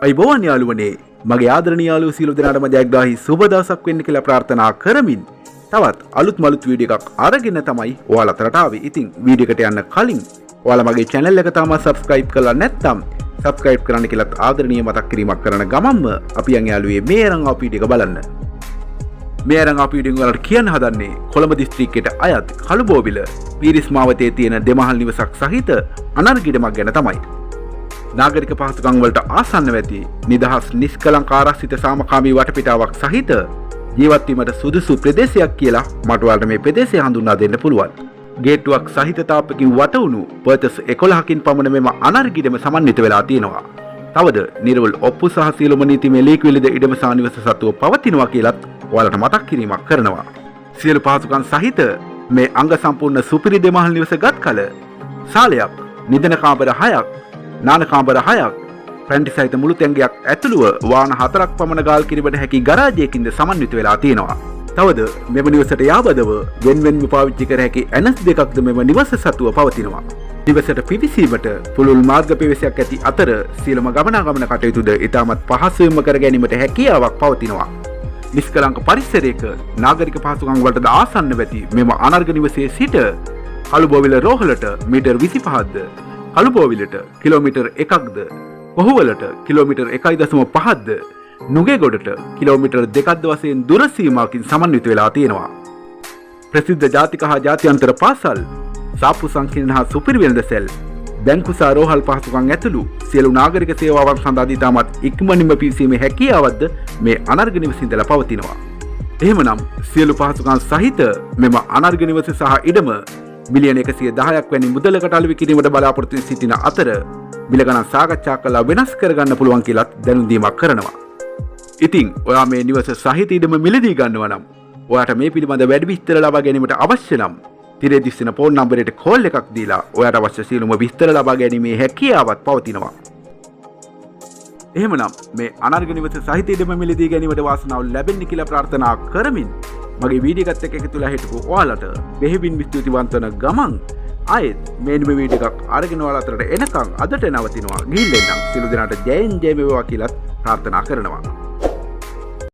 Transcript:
අයිබෝවන් යාළුවනේ මගේ ආදරණීය යාළුවෝ සියලු දෙනාටම ජයග්‍රාහී සුබ දවසක් වෙන්න කියලා ප්‍රාර්ථනා කරමින් තවත් අලුත් වීඩියෝ එකක් අරගෙන තමයි ඔයාලා අතරට ආවේ. ඉතින් වීඩියෝ එකට යන්න කලින් ඔයාලා මගේ channel එක තාම subscribe කරලා නැත්නම් subscribe කරන්න කියලා ආදරණීය මතක් කිරීමක් කරන ගමන්ම අපි යන් යාළුවේ මේ අරන් ආපු වීඩියෝ එක බලන්න. මේ අරන් ආපු වීඩියෝ වලට කියන්න හදන්නේ කොළඹ දිස්ත්‍රික්කයට අයත් කළුබෝවිල පීරිස් මාවතේ තියෙන දෙමහල් නිවසක් සහිත අනර්ගිඩමක් ගැන තමයි. නාගරික පහසුකම් වලට ආසන්න වෙති නිදහස් නිෂ්කලංක ආරක්ෂිත සාමකාමී වටපිටාවක් සහිත ජීවත් වීමට සුදුසු ප්‍රදේශයක් කියලා මට ඔයාලට මේ ප්‍රදේශය හඳුන්වා දෙන්න පුළුවන්. ගේට්ටුවක් සහිත තාප්පකින් වටවුණු පර්තස් 11කින් පමණ මෙම අනර්ගිඩම සමන්විත වෙලා තියෙනවා. තවද නිර්වල් ඔප්පු සහ සියලුම නීතිමය ලීක්විලිද ඉඩම සානිවස සතුව පවතිනවා කියලත් ඔයාලට මතක් කිරීමක් කරනවා. සියලු පහසුකම් සහිත මේ අංග සම්පූර්ණ සුපිරි දෙමහල් නිවස ගත් කල ශාලයක්, නිදන කාමර 6ක්, නාන කාමර 6ක්, පැන්ටි සහිත මුළු තැන්ගයක් ඇතුළුව වාහන 4ක් පමණ ගාල් කිරීමට හැකි ගරාජයකින්ද සමන්විත වෙලා තියෙනවා. තවද මෙම නිවසට යාබදව වෙන්වෙන්ව පාවිච්චි කර හැකි ඇනස් දෙකක්ද මෙම නිවස සතුව පවතිනවා. නිවසට පිවිසීමට පුළුල් මාර්ග පෙවසයක් ඇති අතර සියලුම ගමනාගමන කටයුතුද ඉතාමත් පහසුවෙන්ම කර ගැනීමට හැකියාවක් පවතිනවා. නිෂ්කලංක පරිසරයක නාගරික පහසුකම් වලට ආසන්න වෙති මෙම අනර්ග නිවසේ සිට කළුබෝවිල රෝහලට මීටර් 25ක්ද, කළුබෝවිලට කිලෝමීටර් 1ක්ද, කොහුවලට කිලෝමීටර් 1.5ක්ද, නුගේගොඩට කිලෝමීටර් 2ක්ද වශයෙන් දුර සීමාවකින් සමන්විත වෙලා තියෙනවා. ප්‍රසිද්ධ ජාතික හා ජාත්‍යන්තර පාසල්, සාප්පු සංකීර්ණ හා සුපිරි වෙළඳසැල්, බැංකු සහ රෝහල් පහසුකම් ඇතුළු සියලු නාගරික සේවාවන් සඳහා ඉතාමත් ඉක්මනින්ම පිවිසීමේ හැකියාවක්ද මේ අනර්ග නිවසින්දලා පවතිනවා. එහෙමනම් සියලු පහසුකම් සහිත මෙම අනර්ග නිවස සහ ඉඩම මිලියන 110ක් වැනි මුදලකට අලෙවි කිරීමට බලාපොරොත්තු සිටින අතර මිල ගණන් සාකච්ඡා කරලා වෙනස් කරගන්න පුළුවන් කියලාත් දැනුම් දීමක් කරනවා. ඉතින් ඔයා මේ නිවස සහිත ඉඩම මිලදී ගන්නවා නම් ඔයාට මේ පිළිබඳ වැඩි විස්තර ලබා ගැනීමට අවශ්‍ය නම් තිරේ දිස්වෙන ෆෝන් නම්බරයට කෝල් එකක් දීලා ඔයාට අවශ්‍ය සියලුම විස්තර ලබා ගැනීමේ හැකියාවක් පවතිනවා. එහෙමනම් මේ අනර්ග නිවස සහිත ඉඩම මිලදී ගැනීමට වාසනාව ලැබෙන්න කියලා ප්‍රාර්ථනා කරමින් මගේ වීඩියෝ එකත් එක්ක එකතුලා හිටපු ඔයාලට බෙහෙවින් ස්තුතිවන්ත වන ගමන් ආයෙත් මේ වීඩියෝ එකක් අරගෙන ඔයාලා අතරට එනකන් අදට නවතිනවා. ගිහින් එන්නම්. සියලු දෙනාට ජයෙන් ජය වේවා කියලා ප්‍රාර්ථනා කරනවා.